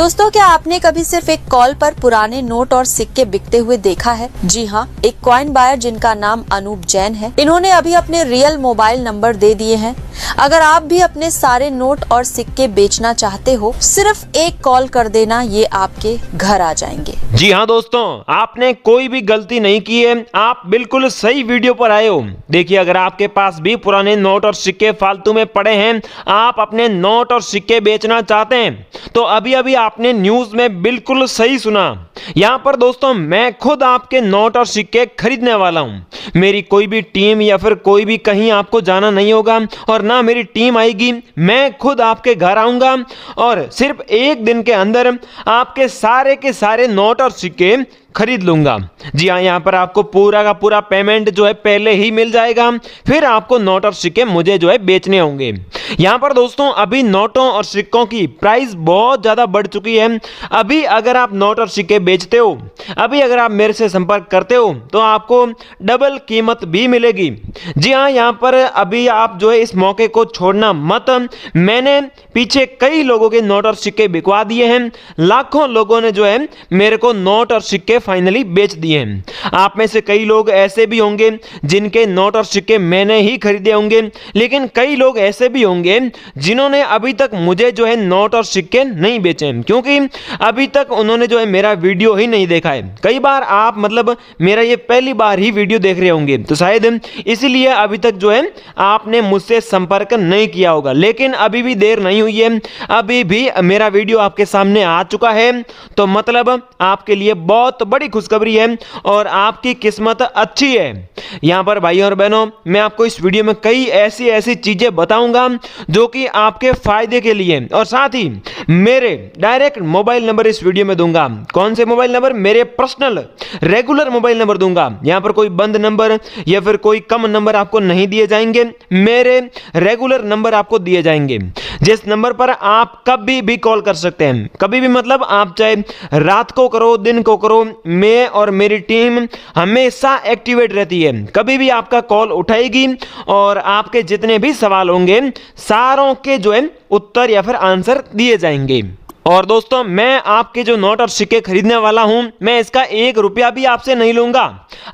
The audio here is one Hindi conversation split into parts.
दोस्तों, क्या आपने कभी सिर्फ एक कॉल पर पुराने नोट और सिक्के बिकते हुए देखा है? जी हाँ, एक कॉइन बायर जिनका नाम अनूप जैन है, इन्होंने अभी अपने रियल मोबाइल नंबर दे दिए हैं। अगर आप भी अपने सारे नोट और सिक्के बेचना चाहते हो, सिर्फ एक कॉल कर देना, ये आपके घर आ जाएंगे। जी हाँ दोस्तों, आपने कोई भी गलती नहीं की है, आप बिल्कुल सही वीडियो पर आए हो। देखिए, अगर आपके पास भी पुराने नोट और सिक्के फालतू में पड़े हैं, आप अपने नोट और सिक्के बेचना चाहते हैं, तो अभी अभी आपने न्यूज में बिल्कुल सही सुना। यहाँ पर दोस्तों, मैं खुद आपके नोट और सिक्के खरीदने वाला हूँ। मेरी कोई भी टीम या फिर कोई भी कहीं आपको जाना नहीं होगा और ना मेरी टीम आएगी। मैं खुद आपके घर आऊंगा और सिर्फ एक दिन के अंदर आपके सारे के सारे नोट और सिक्के खरीद लूंगा। जी हाँ, यहाँ पर आपको पूरा का पूरा पेमेंट जो है पहले ही मिल जाएगा, फिर आपको नोट और सिक्के मुझे जो है बेचने होंगे। यहाँ पर दोस्तों, अभी नोटों और सिक्कों की प्राइस बहुत ज़्यादा बढ़ चुकी है। अभी अगर आप नोट और सिक्के बेचते हो, अभी अगर आप मेरे से संपर्क करते हो, तो आपको डबल कीमत भी मिलेगी। जी हाँ, यहाँ पर अभी आप जो है इस मौके को छोड़ना मत। मैंने पीछे कई लोगों के नोट और सिक्के बिकवा दिए हैं। लाखों लोगों ने जो है मेरे को नोट और सिक्के फाइनली बेच दिए हैं। आप में से कई लोग ऐसे भी होंगे जिनके नोट और सिक्के मैंने ही खरीदे होंगे, लेकिन कई लोग ऐसे भी होंगे जिन्होंने अभी तक मुझे जो है नोट और सिक्के नहीं बेचे, क्योंकि अभी तक उन्होंने जो है मेरा वीडियो ही नहीं देखा है। कई बार आप मतलब मेरा ये पहली बार ही वीडियो देख रहे होंगे, तो शायद इसीलिए अभी तक जो है आपने मुझसे संपर्क नहीं किया होगा। लेकिन अभी भी देर नहीं हुई है, अभी भी मेरा वीडियो आपके सामने आ चुका है, तो मतलब आपके लिए बहुत बड़ी खुशखबरी है और आपकी किस्मत अच्छी है। यहां पर भाइयों और बहनों, मैं आपको इस वीडियो में कई ऐसी चीजें बताऊंगा जो कि आपके फायदे के लिए, और साथ ही मेरे डायरेक्ट मोबाइल नंबर इस वीडियो में दूंगा। कौन से मोबाइल नंबर? मेरे पर्सनल रेगुलर मोबाइल नंबर दूंगा। यहां पर कोई बंद नंबर या फिर कोई कम नंबर आपको नहीं दिए जाएंगे, मेरे रेगुलर नंबर आपको दिए जाएंगे, जिस नंबर पर आप कभी भी कॉल कर सकते हैं। कभी भी मतलब आप चाहे रात को करो, दिन को करो, मैं और मेरी टीम हमेशा एक्टिवेट रहती है। कभी भी आपका कॉल उठाएगी और आपके जितने भी सवाल होंगे, सारों के जो है उत्तर या फिर आंसर दिए जाएंगे। और दोस्तों, मैं आपके जो नोट और सिक्के खरीदने वाला हूं, मैं इसका 1 रुपया भी आपसे नहीं लूंगा।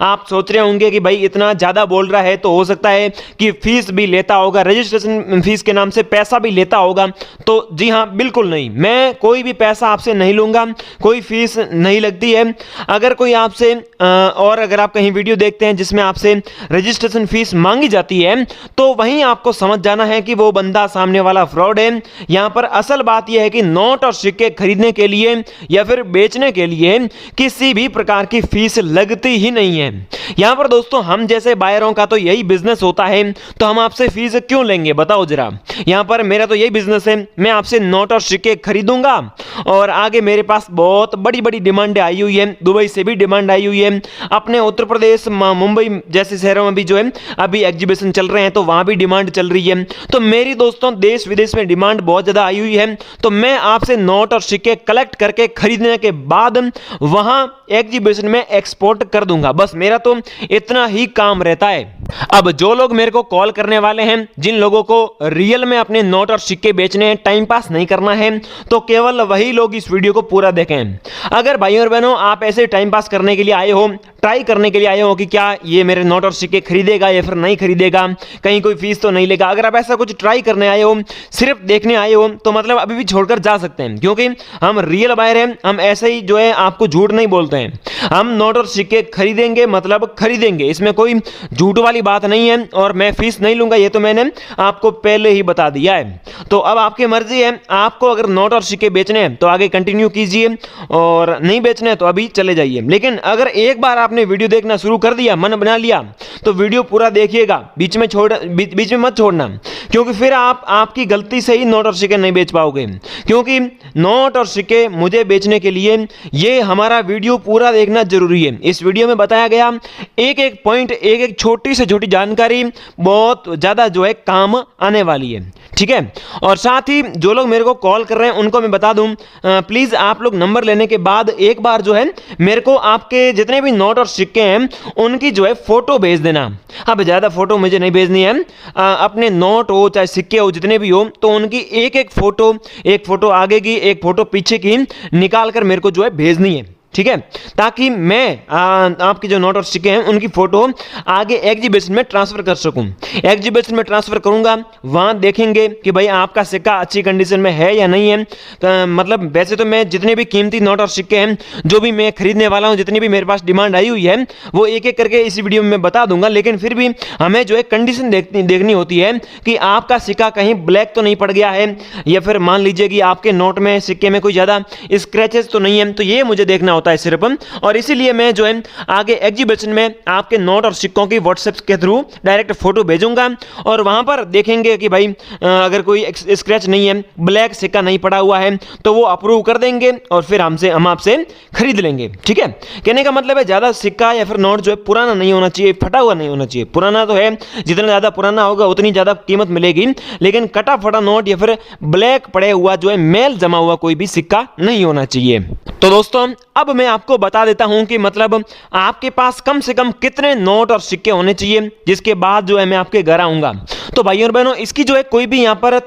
आप सोच रहे होंगे कि भाई इतना ज्यादा बोल रहा है, तो हो सकता है कि फीस भी लेता होगा, रजिस्ट्रेशन फीस के नाम से पैसा भी लेता होगा। तो जी हाँ, बिल्कुल नहीं, मैं कोई भी पैसा आपसे नहीं लूंगा, कोई फीस नहीं लगती है। अगर कोई आपसे और अगर आप कहीं वीडियो देखते हैं जिसमें आपसे रजिस्ट्रेशन फीस मांगी जाती है, तो वहीं आपको समझ जाना है कि वो बंदा सामने वाला फ्रॉड है। यहां पर असल बात यह है कि नोट और सिक्के खरीदने के लिए या फिर बेचने के लिए किसी भी प्रकार की फीस लगती ही नहीं है। यहां पर दोस्तों, हम जैसे बायरों का तो यही बिजनेस होता है, तो हम आपसे फीस क्यों लेंगे बताओ जरा। यहां पर मेरा तो यही बिजनेस है, मैं आपसे नोट और सिक्के खरीदूंगा और आगे मेरे पास बहुत बड़ी बड़ी डिमांड आई हुई है। दुबई से भी डिमांड आई हुई है, अपने उत्तर प्रदेश मुंबई जैसे शहरों में भी जो है अभी एग्जीबिशन चल रहे हैं, तो वहां भी डिमांड चल रही है। तो मेरी दोस्तों देश विदेश में डिमांड बहुत ज्यादा आई हुई है, तो मैं आपसे नोट और सिक्के कलेक्ट करके खरीदने के बाद वहां एग्जीबिशन में एक्सपोर्ट कर दूंगा। बस मेरा तो इतना ही काम रहता है। अब जो लोग मेरे को कॉल करने वाले हैं, जिन लोगों को रियल में अपने नोट और सिक्के बेचने हैं, टाइम पास नहीं करना है, तो केवल वही लोग इस वीडियो को पूरा देखें। अगर भाइयों और बहनों आप ऐसे टाइम पास करने के लिए आए हो, ट्राई करने के लिए आए हो कि क्या ये मेरे नोट और सिक्के खरीदेगा या फिर नहीं खरीदेगा, कहीं कोई फीस तो नहीं लेगा, अगर आप ऐसा कुछ ट्राई करने आए हो, सिर्फ देखने आए हो, तो मतलब अभी भी छोड़कर जा सकते हैं, क्योंकि हम रियल बायर हैं। हम ऐसे ही जो है आपको झूठ नहीं बोलते हैं। हम नोट और सिक्के खरीदेंगे मतलब खरीदेंगे, इसमें कोई झूठ वाली बात नहीं है, और मैं फीस नहीं लूंगा, ये तो मैंने आपको पहले ही बता दिया है। तो अब आपकी मर्जी है, आपको अगर नोट और सिक्के बेचने हैं तो आगे कंटिन्यू कीजिए, और नहीं बेचने हैं तो अभी चले जाइए। लेकिन अगर एक बार आपने वीडियो देखना शुरू कर दिया, मन बना लिया, तो वीडियो पूरा देखिएगा, बीच में मत छोड़ना, क्योंकि फिर आप आपकी गलती से ही नोट और सिक्के नहीं बेच पाओगे। क्योंकि नोट और सिक्के मुझे बेचने के लिए ये हमारा वीडियो पूरा देखना जरूरी है। इस वीडियो में बताया गया एक एक पॉइंट, एक एक छोटी से छोटी जानकारी बहुत ज्यादा जो है काम आने वाली है, ठीक है। और साथ ही जो लोग मेरे को कॉल कर रहे हैं उनको मैं बता दूं, प्लीज आप लोग नंबर लेने के बाद एक बार जो है मेरे को आपके जितने भी नोट और सिक्के हैं उनकी जो है फोटो भेज देना। अब ज्यादा फोटो मुझे नहीं भेजनी है, अपने नोट हो चाहे सिक्के हो जितने भी हो, तो उनकी एक एक फोटो आगे की एक फोटो पीछे की निकाल कर मेरे को जो है भेजनी है, ठीक है, ताकि मैं आपके जो नोट और सिक्के हैं उनकी फोटो आगे एग्जीबिशन में ट्रांसफर कर सकूं। एग्जीबिशन में ट्रांसफर करूंगा, वहां देखेंगे कि भाई आपका सिक्का अच्छी कंडीशन में है या नहीं है। मतलब वैसे तो मैं जितने भी कीमती नोट और सिक्के हैं जो भी मैं खरीदने वाला हूं, जितनी भी मेरे पास डिमांड आई हुई है, वो एक एक करके इस वीडियो में बता दूंगा, लेकिन फिर भी हमें जो है कंडीशन देखनी होती है कि आपका सिक्का कहीं ब्लैक तो नहीं पड़ गया है, या फिर मान लीजिए कि आपके नोट में सिक्के में कोई ज़्यादा स्क्रैचेस तो नहीं है। तो ये मुझे देखना होता है सिर्फ, और इसीलिए मैं जो है आगे एग्जीबिशन में आपके नोट और सिक्कों की व्हाट्सएप के थ्रू डायरेक्ट फोटो भेजूंगा, और वहां पर देखेंगे कि भाई अगर कोई स्क्रैच नहीं है, ब्लैक सिक्का नहीं पड़ा हुआ है, तो वो अप्रूव कर देंगे और फिर हम आपसे खरीद लेंगे, ठीक है। कहने का मतलब है ज्यादा सिक्का या फिर नोट जो है पुराना नहीं होना चाहिए, फटा हुआ नहीं होना चाहिए। पुराना तो है, जितना ज्यादा पुराना होगा उतनी ज्यादा कीमत मिलेगी, लेकिन कटा फटा नोट या फिर ब्लैक पड़े हुआ जो है मेल जमा हुआ कोई भी सिक्का नहीं होना चाहिए। तो दोस्तों अब मैं आपको बता देता हूं कि मतलब आपके पास कम से कम कितने नोट और सिक्के होने चाहिए, जिसके बाद जो है मैं आपके घर आऊंगा। तो भाइयों और बहनों, इसकी जो है कोई भी यहाँ पर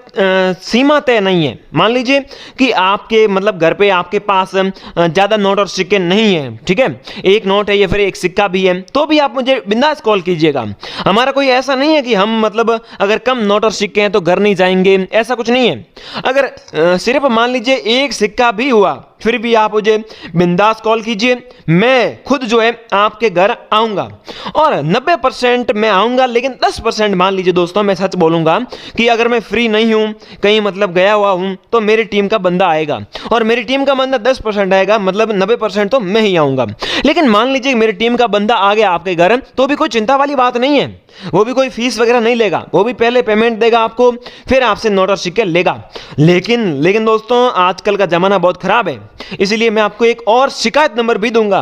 सीमा तय नहीं है। मान लीजिए कि आपके मतलब घर पे आपके पास ज़्यादा नोट और सिक्के नहीं है, ठीक है, एक नोट है या फिर एक सिक्का भी है, तो भी आप मुझे बिंदास कॉल कीजिएगा। हमारा कोई ऐसा नहीं है कि हम मतलब अगर कम नोट और सिक्के हैं तो घर नहीं जाएंगे, ऐसा कुछ नहीं है। अगर सिर्फ मान लीजिए एक सिक्का भी हुआ, फिर भी आप मुझे बिंदास कॉल कीजिए, मैं खुद जो है आपके घर आऊंगा। और 90% मैं आऊंगा, लेकिन 10% मान लीजिए दोस्तों मैं सच बोलूंगा कि अगर मैं फ्री नहीं हूं, कहीं मतलब गया हुआ हूं, तो मेरी टीम का बंदा आएगा, और मेरी टीम का बंदा 10% आएगा, मतलब 90% तो मैं ही आऊंगा। लेकिन मान लीजिए मेरी टीम का बंदा आ गया आपके घर, तो भी कोई चिंता वाली बात नहीं है, वो भी कोई फीस वगैरह नहीं लेगा, वो भी पहले पेमेंट देगा आपको, फिर आपसे नोट और सिक्के लेगा। लेकिन दोस्तों आजकल का जमाना बहुत खराब है, इसलिए मैं आपको एक और शिकायत नंबर भी दूंगा,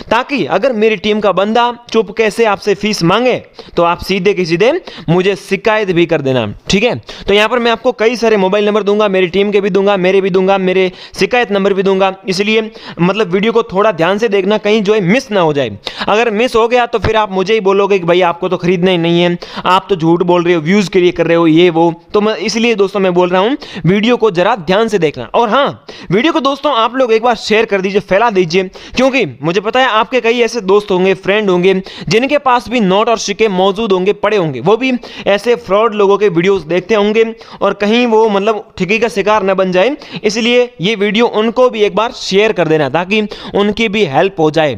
ताकि अगर मेरी टीम का बंदा चुपके से आपसे फीस मांगे तो आप सीधे की सीधे मुझे शिकायत भी कर देना, ठीक है। तो यहां पर मैं आपको कई सारे मोबाइल नंबर दूंगा, मेरी टीम के भी दूंगा, मेरे भी दूंगा, मेरे शिकायत नंबर भी दूंगा, इसलिए मतलब वीडियो को थोड़ा ध्यान से देखना, कहीं जो है मिस ना हो जाए। अगर मिस हो गया तो फिर आप मुझे ही बोलोगे कि भाई आपको तो खरीदना ही नहीं है, आप तो झूठ बोल रहे हो, व्यूज के लिए कर रहे हो, ये वो। तो मैं इसलिए दोस्तों मैं बोल रहा हूं वीडियो को जरा ध्यान से देखना। और हाँ, वीडियो को दोस्तों आप लोग एक बार शेयर कर दीजिए, फैला दीजिए, क्योंकि मुझे पता है आपके कई ऐसे दोस्त होंगे, फ्रेंड होंगे, जिनके पास भी नोट और सिक्के मौजूद होंगे, पड़े होंगे, वो भी ऐसे फ्रॉड लोगों के वीडियोस देखते होंगे, और कहीं वो मतलब ठगी का शिकार न बन जाए, इसलिए ये वीडियो उनको भी एक बार शेयर कर देना, ताकि उनकी भी हेल्प हो जाए।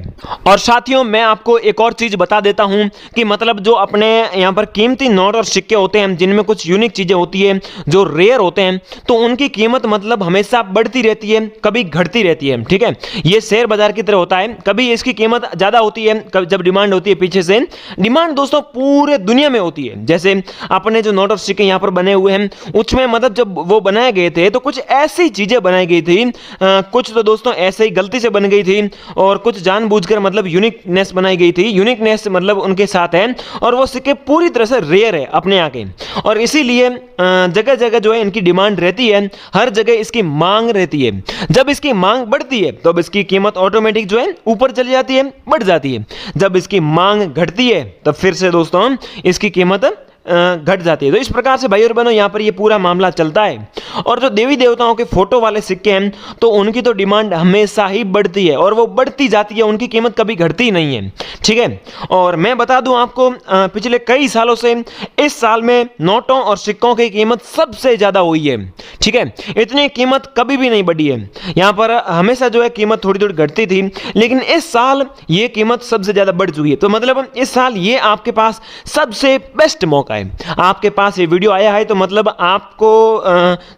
और साथियों मैं आपको एक और चीज बता देता हूं कि मतलब जो अपने यहाँ पर कीमती नोट और सिक्के होते हैं, जिनमें कुछ यूनिक चीजें होती है, जो रेयर होते हैं, तो उनकी कीमत मतलब हमेशा बढ़ती रहती है, कभी घटती रहती है, ठीक है। ये शेयर बाजार की तरह होता है, कभी इसकी कीमत ज्यादा होती है जब डिमांड होती है पीछे से। डिमांड दोस्तों पूरे दुनिया में होती है। जैसे अपने जो नोट और सिक्के यहाँ पर बने हुए हैं, उसमें मतलब जब वो बनाए गए थे तो कुछ ऐसी चीजें बनाई गई थी, कुछ तो दोस्तों ऐसे ही गलती से बन गई थी, और कुछ जानबूझकर मतलब यूनिकनेस बनाई गई थी। यूनिकनेस मतलब उनके साथ है, और वो सिक्के पूरी तरह से रेयर है अपने आके, और इसीलिए जगह जगह जो है इनकी डिमांड रहती है, हर जगह इसकी मांग रहती है। जब इसकी मांग बढ़ती है तो अब इसकी कीमत ऑटोमेटिक जो है ऊपर चली जाती है, बढ़ जाती है। जब इसकी मांग घटती है तो फिर से दोस्तों इसकी कीमत घट जाती है। तो इस प्रकार से भाई और बहनों यहाँ पर ये पूरा मामला चलता है। और जो देवी देवताओं के फोटो वाले सिक्के हैं तो उनकी तो डिमांड हमेशा ही बढ़ती है, और वो बढ़ती जाती है, उनकी कीमत कभी घटती नहीं है, ठीक है। और मैं बता दूं आपको पिछले कई सालों से इस साल में नोटों और सिक्कों की कीमत सबसे ज्यादा हुई है, ठीक है। इतनी कीमत कभी भी नहीं बढ़ी है। यहाँ पर हमेशा जो है कीमत थोड़ी थोड़ी घटती थी, लेकिन इस साल ये कीमत सबसे ज्यादा बढ़ चुकी है। तो मतलब इस साल ये आपके पास सबसे बेस्ट मौका है। आपके पास ये वीडियो आया है तो मतलब आपको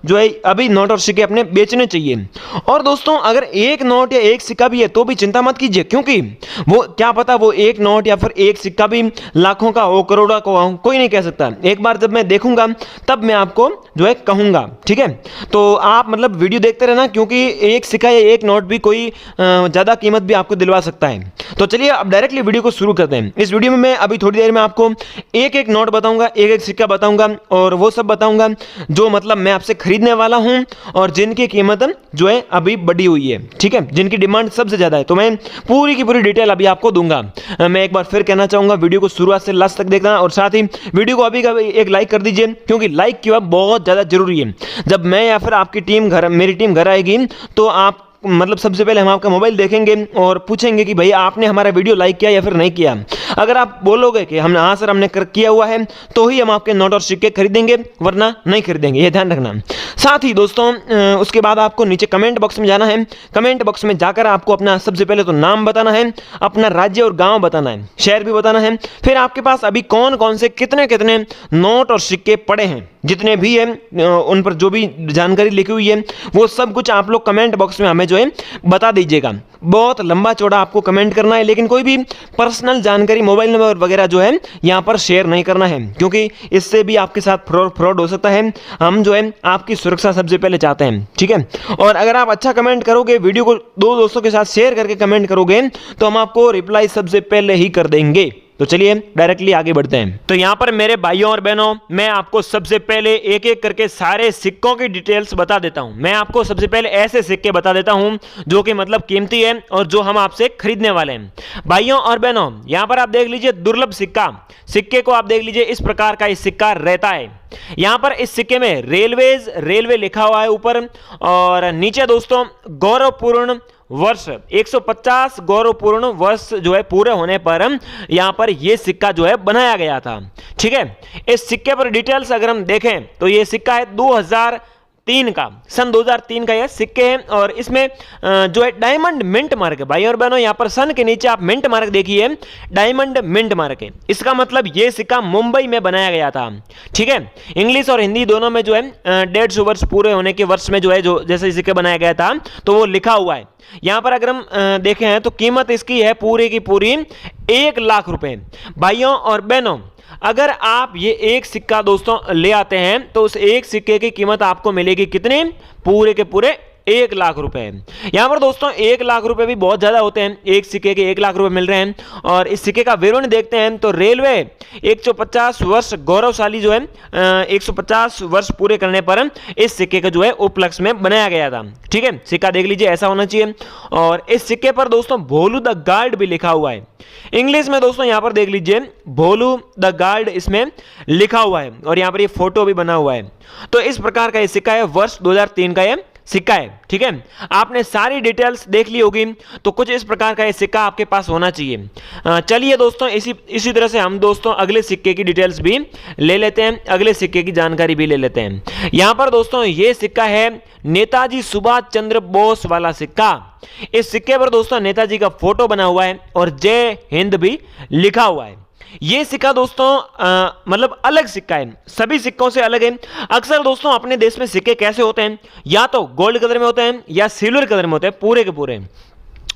जो है अभी नोट और सिक्के अपने बेचने चाहिए। और दोस्तों अगर एक नोट या एक सिक्का भी है तो भी चिंता मत कीजिए, क्योंकि वो क्या पता वो एक नोट या फिर एक सिक्का भी लाखों का हो, करोड़ों का हो, कोई नहीं कह सकता। एक बार जब मैं देखूंगा तब मैं आपको जो है कहूंगा, ठीक है। तो आप मतलब वीडियो देखते रहना, क्योंकि एक सिक्का या एक नोट भी कोई ज्यादा कीमत भी आपको दिलवा सकता है। तो चलिए अब डायरेक्टली वीडियो को शुरू करते हैं। इस वीडियो में मैं अभी थोड़ी देर में आपको एक एक नोट बताऊंगा, एक एक सिक्का बताऊंगा और वो सब बताऊंगा जो मतलब मैं आपसे खरीदने वाला हूं और जिनकी कीमत जो है अभी बढ़ी हुई है, ठीक है, जिनकी डिमांड सबसे ज़्यादा है। तो मैं पूरी की पूरी डिटेल अभी आपको दूंगा। मैं एक बार फिर कहना चाहूँगा वीडियो को शुरुआत से लास्ट तक देखना और साथ ही वीडियो को अभी का एक लाइक कर दीजिए, क्योंकि लाइक की बात बहुत ज़्यादा जरूरी है। जब मैं या फिर आपकी टीम मेरी टीम घर आएगी तो आप मतलब सबसे पहले हम आपका मोबाइल देखेंगे और पूछेंगे कि भाई आपने हमारा वीडियो लाइक किया या फिर नहीं किया। अगर आप बोलोगे कि हमने हाँ सर हमने किया हुआ है तो ही हम आपके नोट और सिक्के खरीदेंगे, वरना नहीं खरीदेंगे, ये ध्यान रखना। साथ ही दोस्तों उसके बाद आपको नीचे कमेंट बॉक्स में जाना है। कमेंट बॉक्स में जाकर आपको अपना सबसे पहले तो नाम बताना है, अपना राज्य और गाँव बताना है, शहर भी बताना है, फिर आपके पास अभी कौन कौन से कितने कितने नोट और सिक्के पड़े हैं, जितने भी हैं उन पर जो भी जानकारी लिखी हुई है वो सब कुछ आप लोग कमेंट बॉक्स में हमें जो है बता दीजिएगा। बहुत लंबा चौड़ा आपको कमेंट करना है, लेकिन कोई भी पर्सनल जानकारी मोबाइल नंबर वगैरह जो है यहाँ पर शेयर नहीं करना है, क्योंकि इससे भी आपके साथ फ्रॉड हो सकता है। हम जो है आपकी सुरक्षा सबसे पहले चाहते हैं, ठीक है। और अगर आप अच्छा कमेंट करोगे, वीडियो को 2 दोस्तों के साथ शेयर करके कमेंट करोगे तो हम आपको रिप्लाई सबसे पहले ही कर देंगे। तो चलिए डायरेक्टली आगे बढ़ते हैं। तो यहाँ पर मेरे भाइयों और बहनों, मैं आपको सबसे पहले एक एक करके सारे सिक्कों की डिटेल्स बता देता हूँ। मैं आपको सबसे पहले ऐसे सिक्के बता देता हूँ जो कि मतलब कीमती है और जो हम आपसे खरीदने वाले हैं। भाइयों और बहनों, यहाँ पर आप देख लीजिए दुर्लभ सिक्के को आप देख लीजिए, इस प्रकार का इस सिक्का रहता है। यहाँ पर इस सिक्के में रेलवे लिखा हुआ है ऊपर, और नीचे दोस्तों गौरवपूर्ण वर्ष 150 गौरवपूर्ण वर्ष जो है पूरे होने पर यहां पर यह सिक्का जो है बनाया गया था, ठीक है। इस सिक्के पर डिटेल्स अगर हम देखें तो यह सिक्का है 2003 का, सन 2003 का यह सिक्के है, और इसमें जो है डायमंड मिंट मार्क है। भाई और बहनों, यहां पर सन के नीचे आप मिंट मार्क देखिए, डायमंड मिंट मार्क है। इसका मतलब यह सिक्का मुंबई में बनाया गया था, ठीक है। इंग्लिश और हिंदी दोनों में जो है 150 वर्ष पूरे होने के वर्ष में जो है जो जैसे सिक्के बनाया गया था तो वो लिखा हुआ है। यहां पर अगर हम देखें हैं तो कीमत इसकी है पूरी की पूरी 1 लाख रुपए। भाइयों और बहनों, अगर आप ये एक सिक्का दोस्तों ले आते हैं तो उस एक सिक्के की कीमत आपको मिलेगी कितनी? पूरे के पूरे 1 लाख रुपए। यहां पर दोस्तों 1 लाख रुपए भी बहुत ज्यादा होते हैं, एक सिक्के के 1 लाख रुपए मिल रहे हैं। और इस सिक्के का विवरण देखते हैं तो रेलवे 150 वर्ष गौरवशाली जो है 150 वर्ष पूरे करने पर इस सिक्के का जो है उपलक्ष्य में बनाया गया था, ठीक है। सिक्का देख लीजिए ऐसा होना चाहिए। और इस सिक्के पर दोस्तों भोलू द गार्ड भी लिखा हुआ है, इंग्लिश में दोस्तों यहां पर देख लीजिए भोलू द गार्ड इसमें लिखा हुआ है, और यहां पर ये फोटो भी बना हुआ है। तो इस प्रकार का ये सिक्का है, वर्ष 2003 का ये सिक्का है, ठीक है। आपने सारी डिटेल्स देख ली होगी, तो कुछ इस प्रकार का ये सिक्का आपके पास होना चाहिए। चलिए दोस्तों इसी तरह से हम दोस्तों अगले सिक्के की डिटेल्स भी ले लेते हैं, अगले सिक्के की जानकारी भी ले लेते हैं। यहां पर दोस्तों ये सिक्का है नेताजी सुभाष चंद्र बोस वाला सिक्का। इस सिक्के पर दोस्तों नेताजी का फोटो बना हुआ है और जय हिंद भी लिखा हुआ है। ये सिक्का दोस्तों मतलब अलग सिक्का है, सभी सिक्कों से अलग है। अक्सर दोस्तों अपने देश में सिक्के कैसे होते हैं, या तो गोल्ड कलर में होते हैं या सिल्वर कलर में होते हैं पूरे के पूरे,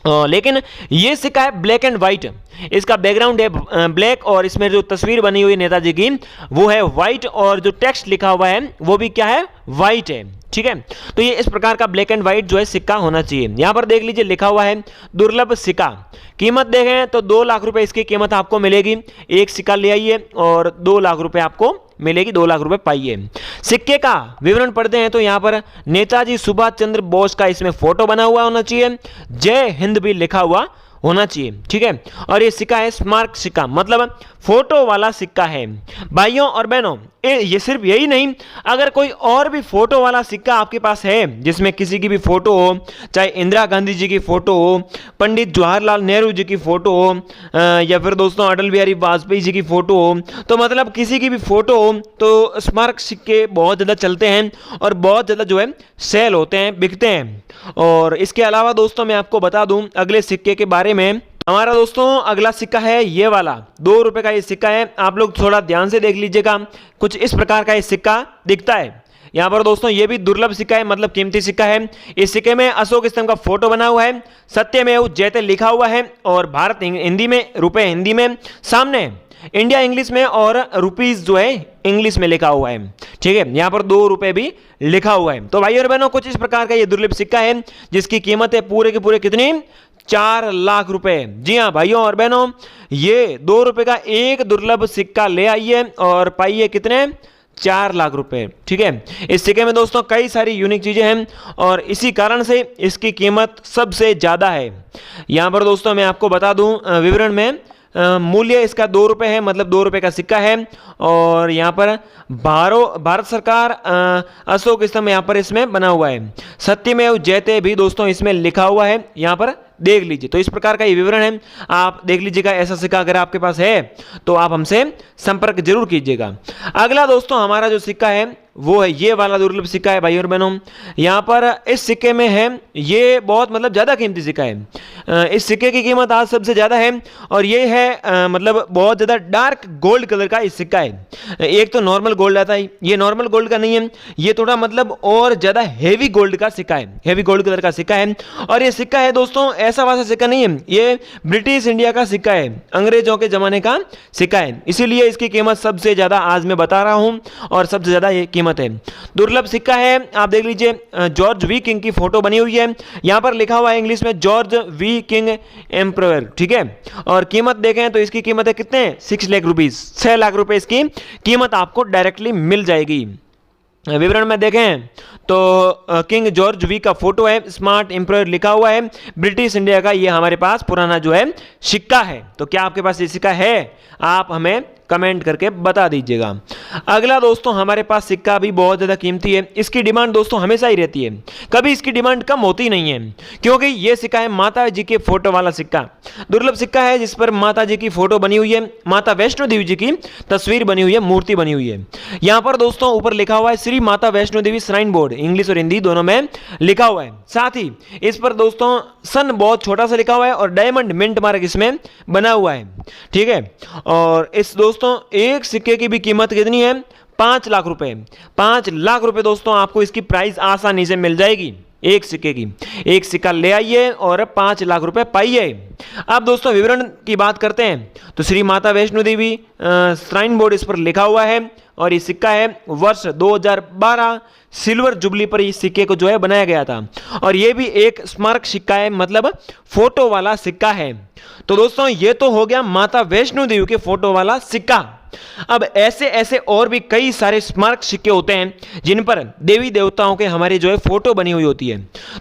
लेकिन ये सिक्का है ब्लैक एंड व्हाइट। इसका बैकग्राउंड है ब्लैक और इसमें जो तस्वीर बनी हुई नेताजी की वो है व्हाइट, और जो टेक्स्ट लिखा हुआ है वो भी क्या है, व्हाइट है, ठीक है। तो ये इस प्रकार का ब्लैक एंड व्हाइट जो है सिक्का होना चाहिए। यहां पर देख लीजिए लिखा हुआ है दुर्लभ सिक्का। कीमत देखें तो 2 लाख रुपए इसकी कीमत आपको मिलेगी। एक सिक्का ले आइए और 2 लाख रुपए आपको मिलेगी, 2 लाख रुपए पाइए। सिक्के का विवरण पढ़ते हैं तो यहां पर नेताजी सुभाष चंद्र बोस का इसमें फोटो बना हुआ होना चाहिए, जय हिंद भी लिखा हुआ होना चाहिए, ठीक है। और ये सिक्का है स्मारक सिक्का, मतलब फोटो वाला सिक्का है। भाइयों और बहनों, ये सिर्फ यही नहीं, अगर कोई और भी फोटो वाला सिक्का आपके पास है जिसमें किसी की भी फोटो हो, चाहे इंदिरा गांधी जी की फोटो हो, पंडित जवाहरलाल नेहरू जी की फोटो हो, या फिर दोस्तों अटल बिहारी वाजपेयी जी की फोटो हो, तो मतलब किसी की भी फोटो हो तो स्मारक सिक्के बहुत ज़्यादा चलते हैं और बहुत ज़्यादा जो है सेल होते हैं, बिकते हैं। और इसके अलावा दोस्तों मैं आपको बता दूं अगले सिक्के के बारे में। हमारा दोस्तों अगला सिक्का है ये वाला, 2 रुपए का ये सिक्का है। आप लोग थोड़ा ध्यान से देख लीजिएगा, कुछ इस प्रकार का ये सिक्का दिखता है। यहाँ पर दोस्तों ये भी दुर्लभ सिक्का है, मतलब कीमती सिक्का है। इस सिक्के में अशोक स्तंभ का फोटो बना हुआ है, सत्यमेव जयते लिखा हुआ है, और भारत हिंदी में, रुपए हिंदी में, सामने इंडिया इंग्लिश में, और रुपीज जो है इंग्लिश में लिखा हुआ है, ठीक है। यहाँ पर 2 रुपए भी लिखा हुआ है। तो भाई और बहनों, कुछ इस प्रकार का ये दुर्लभ सिक्का है जिसकी कीमत है पूरे के पूरे कितनी, 4 लाख रुपए। जी हाँ भाइयों और बहनों, ये 2 रुपए का एक दुर्लभ सिक्का ले आइए और पाइए कितने, 4 लाख रुपए। ठीक है, इस सिक्के में दोस्तों कई सारी यूनिक चीजें हैं और इसी कारण से इसकी कीमत सबसे ज्यादा है। यहां पर दोस्तों मैं आपको बता दूं विवरण में, मूल्य इसका 2 रुपये है, मतलब 2 रुपये का सिक्का है। और यहाँ पर भारत सरकार अशोक स्तंभ यहाँ पर इसमें बना हुआ है। सत्यमेव जयते भी दोस्तों इसमें लिखा हुआ है, यहाँ पर देख लीजिए। तो इस प्रकार का ये विवरण है, आप देख लीजिएगा। ऐसा सिक्का अगर आपके पास है तो आप हमसे संपर्क जरूर कीजिएगा। अगला दोस्तों हमारा जो सिक्का है वो है ये वाला दुर्लभ सिक्का है भाई और बहनों। यहाँ पर इस सिक्के में है, ये बहुत मतलब ज़्यादा कीमती सिक्का है। इस सिक्के की कीमत आज सबसे ज़्यादा है और ये है मतलब बहुत ज़्यादा डार्क गोल्ड कलर का इस सिक्का है। एक तो नॉर्मल गोल्ड आता है, ये नॉर्मल गोल्ड का नहीं है, ये थोड़ा मतलब और ज़्यादा हेवी गोल्ड का सिक्का है, हेवी गोल्ड कलर का सिक्का है। और ये सिक्का है दोस्तों ऐसा वैसा सिक्का नहीं है, ये ब्रिटिश इंडिया का सिक्का है, अंग्रेजों के ज़माने का सिक्का है, इसीलिए इसकी कीमत सबसे ज़्यादा आज मैं बता रहा हूँ और सबसे ज़्यादा ये कीमत है। दुर्लभ सिक्का है, आप देख लीजिए। जॉर्ज वी किंग की फोटो बनी हुई है, यहां पर लिखा हुआ है इंग्लिश में जॉर्ज वी किंग एम्परर। ठीक है, और कीमत देखें तो इसकी कीमत है कितने, 6 लाख रुपीस, 6 लाख रुपए इसकी कीमत आपको डायरेक्टली मिल जाएगी। विवरण में देखें तो किंग जॉर्ज वी का फोटो है, स्मार्ट एम्परर लिखा हुआ है, ब्रिटिश इंडिया का ये हमारे पास पुराना जो है सिक्का है। तो क्या आपके पास ये सिक्का है, आप हमें कमेंट करके बता दीजिएगा। अगला दोस्तों हमारे पास सिक्का भी बहुत ज़्यादा कीमती है, इसकी डिमांड दोस्तों हमेशा ही रहती है, कभी इसकी डिमांड कम होती नहीं है, क्योंकि ये सिक्का है माता जी के फोटो वाला सिक्का। दुर्लभ सिक्का है जिस पर माता जी की फोटो बनी हुई है, माता वैष्णो देवी जी की तस्वीर बनी हुई है, मूर्ति बनी हुई है। यहाँ पर दोस्तों ऊपर लिखा हुआ है Shri Mata Vaishno Devi shrine board, English और हिंदी दोनों में लिखा हुआ है। साथ ही इस पर दोस्तों सन बहुत छोटा सा लिखा हुआ है और डायमंड मिंट मार्क इसमें बना हुआ है। ठीक है, और इस दोस्तों एक सिक्के की भी कीमत कितनी है, 5 लाख रुपए। 5 लाख रुपए दोस्तों आपको इसकी प्राइस आसानी से मिल जाएगी, एक सिक्के की। एक सिक्का ले आइए और 5 लाख रुपए पाइए। अब दोस्तों विवरण की बात करते हैं तो श्री माता वैष्णो देवी श्राइन बोर्ड इस पर लिखा हुआ है और ये सिक्का है वर्ष 2012 सिल्वर जुबली पर इस सिक्के को जो है बनाया गया था और ये भी एक स्मारक सिक्का है, मतलब फोटो वाला सिक्का है। तो दोस्तों ये तो हो गया माता वैष्णो देवी के फोटो वाला सिक्का। अब ऐसे ऐसे और भी कई सारे स्मारक सिक्के होते हैं जिन पर देवी देवताओं के हमारे जो है फोटो बनी हुई होती है।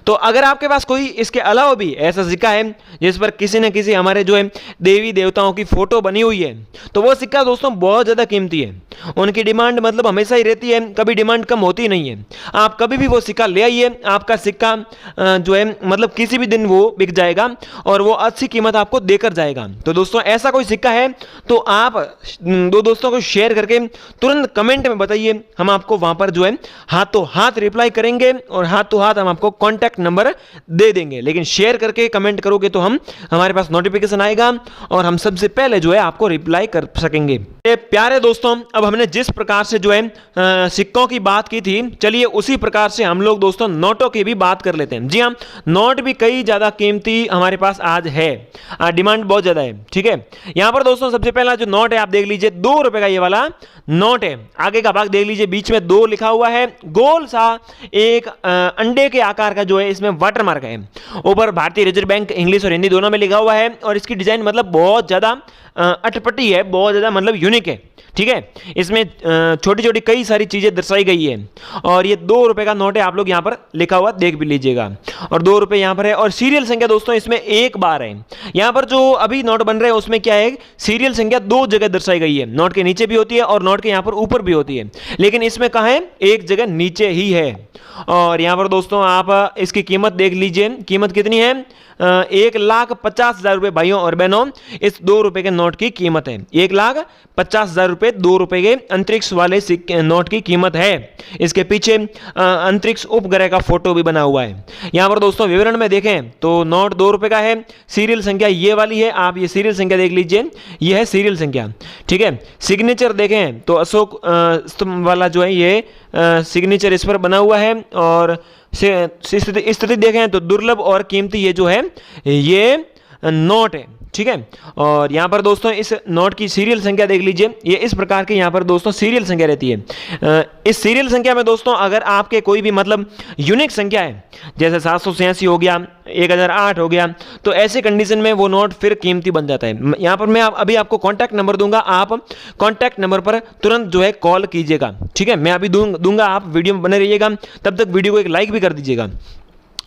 तो अगर आपके पास कोई इसके अलावा भी ऐसा सिक्का है जिस पर किसी न किसी हमारे जो है देवी देवताओं की फोटो बनी हुई है तो वो सिक्का दोस्तों बहुत ज़्यादा कीमती है, उनकी डिमांड मतलब हमेशा ही रहती है, कभी डिमांड कम होती नहीं है। आप कभी भी वो सिक्का ले आइए, आपका सिक्का जो है मतलब किसी भी दिन वो बिक जाएगा और वो अच्छी कीमत आपको देकर जाएगा। तो दोस्तों ऐसा कोई सिक्का है तो आप दो दोस्तों को शेयर करके तुरंत कमेंट में बताइए, हम आपको वहां पर जो है हाथों हाथ रिप्लाई करेंगे और हाथों हाथ हम आपको कॉन्टैक्ट नंबर दे देंगे। लेकिन शेयर करके कमेंट करोगे तो हमारे पास नोटिफिकेशन आएगा और हम सबसे पहले जो है आपको रिप्लाई कर सकेंगे। प्यारे दोस्तों, अब हमने जिस प्रकार से जो है सिक्कों की बात की थी, चलिए उसी प्रकार से हम लोग दोस्तों नोटों की भी बात कर लेते हैं। जी हाँ, नोट भी कई ज्यादा कीमती हमारे पास आज है, डिमांड बहुत ज्यादा है। ठीक है, यहां पर दोस्तों सबसे पहला जो नोट है आप देख लीजिए, 2 रुपए का ये वाला नोट है। आगे का भाग देख लीजिए, बीच में 2 लिखा हुआ है, गोल सा एक अंडे के आकार का जो है इसमें वाटर मार्क है। ऊपर भारतीय रिजर्व बैंक इंग्लिश और हिंदी दोनों में लिखा हुआ है और इसकी डिजाइन मतलब बहुत ज्यादा अटपटी है, बहुत ज्यादा मतलब यूनिक है। ठीक है, इसमें छोटी छोटी कई सारी चीजें दर्शाई गई है और ये 2 रुपए का नोट है, आप लोग यहाँ पर लिखा हुआ देख भी लीजिएगा और 2 रुपए यहाँ पर है और सीरियल संख्या दोस्तों इसमें 1 बार है। यहाँ पर जो अभी नोट बन रहे हैं उसमें क्या है, सीरियल संख्या 2 जगह दर्शाई गई है, नोट के नीचे भी होती है और नोट के यहाँ पर ऊपर भी होती है, लेकिन इसमें कहाँ है, एक जगह नीचे ही है। और यहाँ पर दोस्तों आप इसकी कीमत देख लीजिए, कीमत कितनी है, 1,50,000 रुपए भाइयों और बहनों इस 2 रुपए के नोट की कीमत है। 1,50,000 रुपए 2 रुपए के अंतरिक्ष वाले नोट की कीमत है। इसके पीछे अंतरिक्ष उपग्रह का फोटो भी बना हुआ है। यहाँ पर दोस्तों विवरण में देखें तो नोट 2 रुपए का है, सीरियल संख्या ये वाली है, आप ये सीरियल संख्या देख लीजिए, ये है सीरियल संख्या। ठीक है, सिग्नेचर देखें तो अशोक स्तंभ वाला जो है ये सिग्नेचर इस पर बना हुआ है और स्थिति देखें तो दुर्लभ और कीमती ये जो है ये नोट है। ठीक है। और यहाँ पर दोस्तों इस नोट की सीरियल संख्या देख लीजिए, ये इस प्रकार की यहाँ पर दोस्तों सीरियल संख्या रहती है। इस सीरियल संख्या में दोस्तों अगर आपके कोई भी मतलब यूनिक संख्या है, जैसे 786 हो गया, 1008 हो गया, तो ऐसे कंडीशन में वो नोट फिर कीमती बन जाता है। यहाँ पर मैं अभी आपको कॉन्टैक्ट नंबर दूंगा, आप कॉन्टैक्ट नंबर पर तुरंत जो है कॉल कीजिएगा, ठीक है। मैं अभी दूंगा, आप वीडियो में बने रहिएगा, तब तक वीडियो को एक लाइक भी कर दीजिएगा।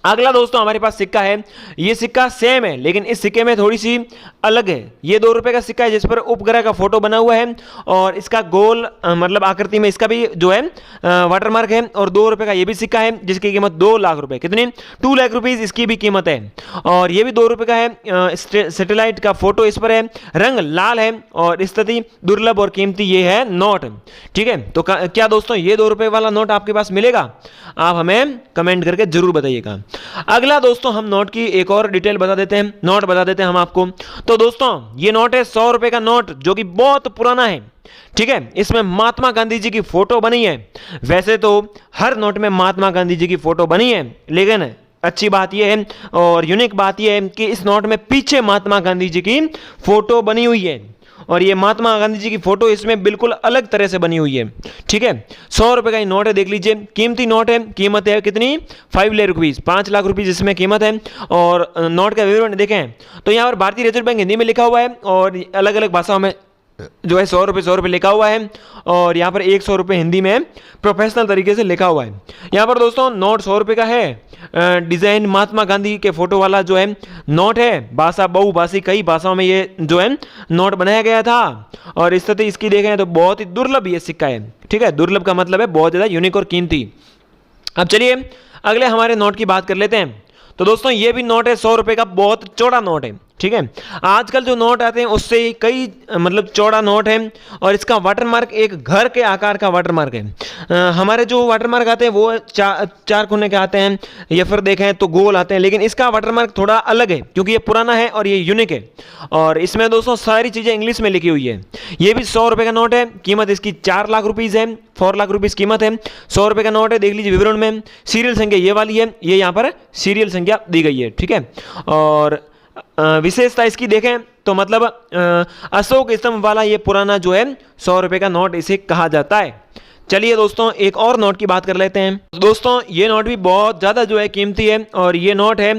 अगला दोस्तों हमारे पास सिक्का है, ये सिक्का सेम है लेकिन इस सिक्के में थोड़ी सी अलग है। ये 2 रुपए का सिक्का है जिस पर उपग्रह का फोटो बना हुआ है और इसका गोल मतलब आकृति में इसका भी जो है वाटरमार्क है। और 2 रुपए का ये भी सिक्का है जिसकी कीमत 2 लाख रुपए, कितनी 2 लाख रुपीज इसकी भी कीमत है। और ये भी 2 रुपए का है, सैटेलाइट का फोटो इस पर है, रंग लाल है और स्थिति दुर्लभ और कीमती ये है नोट, ठीक है। तो क्या दोस्तों ये 2 रुपए वाला नोट आपके पास मिलेगा? आप हमें कमेंट करके जरूर बताइएगा। अगला दोस्तों हम नोट की एक और डिटेल बता देते हैं, नोट बता देते हैं हम आपको। तो दोस्तों ये नोट है 100 रुपए का नोट जो कि बहुत पुराना है, ठीक है। इसमें महात्मा गांधी जी की फोटो बनी है। वैसे तो हर नोट में महात्मा गांधी जी की फोटो बनी है, लेकिन अच्छी बात यह है और यूनिक बात यह है कि इस नोट में पीछे महात्मा गांधी जी की फोटो बनी हुई है। और ये महात्मा गांधी जी की फोटो इसमें बिल्कुल अलग तरह से बनी हुई है, ठीक है। 100 रुपए का ये नोट है, देख लीजिए, कीमती नोट है। कीमत है कितनी? 5 लाख रुपीज, 5 लाख रुपीज इसमें कीमत है। और नोट का विवरण देखें तो यहाँ पर भारतीय रिजर्व बैंक हिंदी में लिखा हुआ है और अलग अलग भाषाओं में जो है 100 रुपये लिखा हुआ है। और यहाँ पर 100 रुपये हिंदी में प्रोफेशनल तरीके से लिखा हुआ है। यहाँ पर दोस्तों नोट 100 रुपये का है, डिजाइन महात्मा गांधी के फोटो वाला जो है नोट है। भाषा बहुभाषी, कई भाषाओं में ये जो है नोट बनाया गया था। और स्थिति इसकी देखें तो बहुत ही दुर्लभ ये सिक्का है, ठीक है। दुर्लभ का मतलब है बहुत ज़्यादा यूनिक और कीमती। अब चलिए अगले हमारे नोट की बात कर लेते हैं। तो दोस्तों ये भी नोट है 100 रुपये का, बहुत चौड़ा नोट है, ठीक है। आजकल जो नोट आते हैं उससे कई मतलब चौड़ा नोट है और इसका वाटरमार्क एक घर के आकार का वाटरमार्क है। हमारे जो वाटरमार्क आते हैं वो चार कोने के आते हैं या फिर देखें तो गोल आते हैं, लेकिन इसका वाटरमार्क थोड़ा अलग है क्योंकि ये पुराना है और ये यूनिक है। और इसमें दोस्तों सारी चीज़ें इंग्लिश में लिखी हुई है। ये भी 100 रुपये का नोट है, कीमत इसकी 4 लाख रुपीज़ है, 4 लाख रुपीज़ कीमत है। 100 रुपये का नोट है, देख लीजिए विवरण में। सीरियल संख्या ये वाली है, ये यहाँ पर सीरियल संख्या दी गई है, ठीक है। और विशेषता इसकी देखें तो मतलब अशोक स्तंभ वाला ये पुराना जो है 100 रुपये का नोट इसे कहा जाता है। चलिए दोस्तों एक और नोट की बात कर लेते हैं। दोस्तों ये नोट भी बहुत ज़्यादा जो है कीमती है और ये नोट है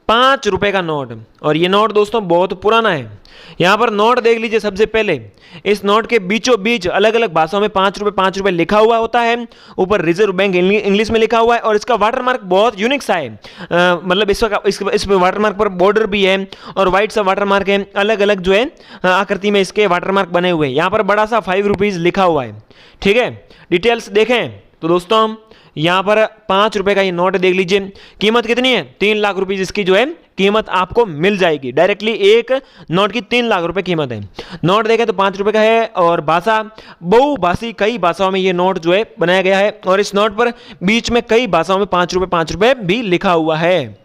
5 रुपये का नोट। और ये नोट दोस्तों बहुत पुराना है। यहाँ पर नोट देख लीजिए, सबसे पहले इस नोट के बीचों बीच अलग अलग भाषाओं में 5 रुपये लिखा हुआ होता है। ऊपर रिजर्व बैंक इंग्लिश में लिखा हुआ है और इसका वाटरमार्क बहुत यूनिक सा है। मतलब इस वाटरमार्क पर बॉर्डर भी है और वाइट सा वाटरमार्क है। अलग अलग जो है आकृति में इसके वाटरमार्क बने हुए हैं। यहाँ पर बड़ा सा 5 रुपीज़ लिखा हुआ है, ठीक है। डिटेल्स देखें तो दोस्तों यहाँ पर 5 रुपये का ये नोट देख लीजिए, कीमत कितनी है? 3 लाख रुपीज़ इसकी जो है कीमत आपको मिल जाएगी। डायरेक्टली एक नोट की 3 लाख रुपए कीमत है। नोट देखें तो 5 रुपये का है और भाषा बहुभाषी, कई भाषाओं में ये नोट जो है बनाया गया है। और इस नोट पर बीच में कई भाषाओं में 5 रुपये भी लिखा हुआ है।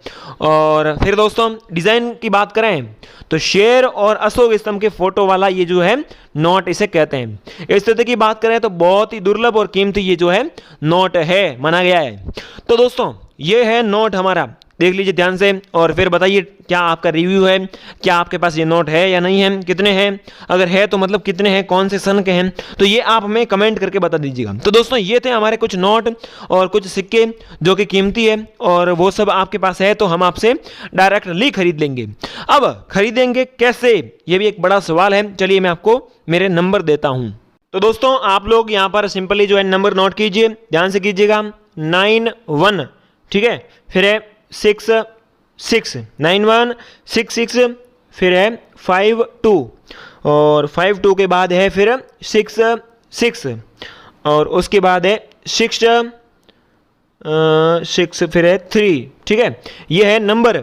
और फिर दोस्तों डिज़ाइन की बात करें तो शेर और अशोक स्तंभ के फोटो वाला ये जो है नोट इसे कहते हैं। स्थिति की बात करें तो बहुत ही दुर्लभ और कीमती ये जो है नोट है, माना गया है। तो दोस्तों ये है नोट हमारा, देख लीजिए ध्यान से और फिर बताइए क्या आपका रिव्यू है, क्या आपके पास ये नोट है या नहीं है, कितने हैं, अगर है तो मतलब कितने हैं, कौन से सन के हैं, तो ये आप हमें कमेंट करके बता दीजिएगा। तो दोस्तों ये थे हमारे कुछ नोट और कुछ सिक्के जो कि कीमती है और वो सब आपके पास है तो हम आपसे डायरेक्टली खरीद लेंगे। अब खरीदेंगे कैसे, ये भी एक बड़ा सवाल है। चलिए मैं आपको मेरे नंबर देता हूँ। तो दोस्तों आप लोग यहाँ पर सिंपली जो है नंबर नोट कीजिए, ध्यान से कीजिएगा। 91, ठीक है, फिर है 66, 9166, फिर है 52 और 52 के बाद है फिर 66 और उसके बाद है 6 फिर है 3, ठीक है। ये है नंबर।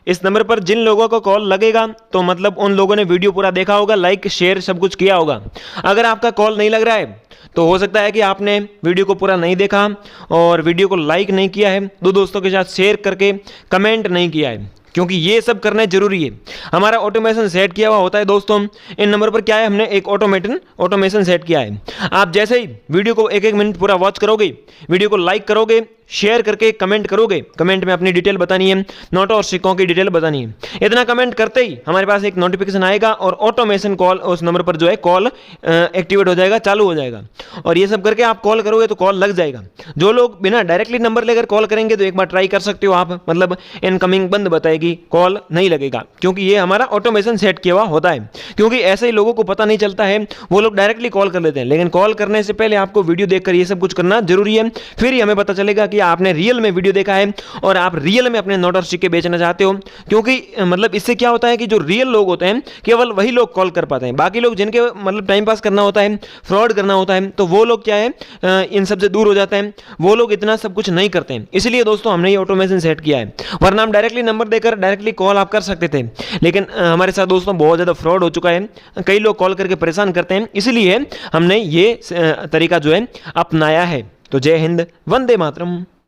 इस नंबर पर जिन लोगों को कॉल लगेगा तो मतलब उन लोगों ने वीडियो पूरा देखा होगा, लाइक शेयर सब कुछ किया होगा। अगर आपका कॉल नहीं लग रहा है तो हो सकता है कि आपने वीडियो को पूरा नहीं देखा और वीडियो को लाइक नहीं किया है, दो दोस्तों के साथ शेयर करके कमेंट नहीं किया है, क्योंकि ये सब करना जरूरी है। हमारा ऑटोमेशन सेट किया हुआ होता है दोस्तों। इन नंबर पर क्या है, हमने एक ऑटोमेशन सेट किया है। आप जैसे ही वीडियो को 1-1 मिनट पूरा वॉच करोगे, वीडियो को लाइक करोगे, शेयर करके कमेंट करोगे, कमेंट में अपनी डिटेल बतानी है, नोटों और सिक्कों की डिटेल बतानी है। इतना कमेंट करते ही हमारे पास एक नोटिफिकेशन आएगा और ऑटोमेशन कॉल उस नंबर पर जो है कॉल एक्टिवेट हो जाएगा, चालू हो जाएगा। और ये सब करके आप कॉल करोगे तो कॉल लग जाएगा। जो लोग बिना डायरेक्टली नंबर लेकर कॉल करेंगे तो एक बार ट्राई कर सकते हो आप, मतलब इनकमिंग बंद बताएगी, कॉल नहीं लगेगा, क्योंकि ये हमारा ऑटोमेशन सेट किया हुआ होता है। क्योंकि ऐसे ही लोगों को पता नहीं चलता है, वो लोग डायरेक्टली कॉल कर लेते हैं, लेकिन कॉल करने से पहले आपको वीडियो देखकर ये सब कुछ करना जरूरी है। फिर ही हमें पता चलेगा कि आपने रियल में वीडियो देखा है और आप रियल में अपने नोट और सिक्के बेचना चाहते हो। क्योंकि मतलब इससे क्या होता है कि जो रियल लोग होते हैं केवल वही लोग कॉल कर पाते हैं, बाकी लोग जिनके मतलब टाइम पास करना होता है, फ्रॉड करना होता है, तो वो लोग क्या है इन सब से दूर हो जाते हैं, वो लोग इतना सब कुछ नहीं करते हैं। इसलिए दोस्तों हमने ये ऑटोमेशन सेट किया है, वरना हम डायरेक्टली नंबर देकर डायरेक्टली कॉल आप कर सकते थे। लेकिन हमारे साथ दोस्तों बहुत ज़्यादा फ्रॉड हो चुका है, कई लोग कॉल करके परेशान करते हैं, इसलिए हमने ये तरीका जो है अपनाया है। तो जय हिंद, वंदे मातरम।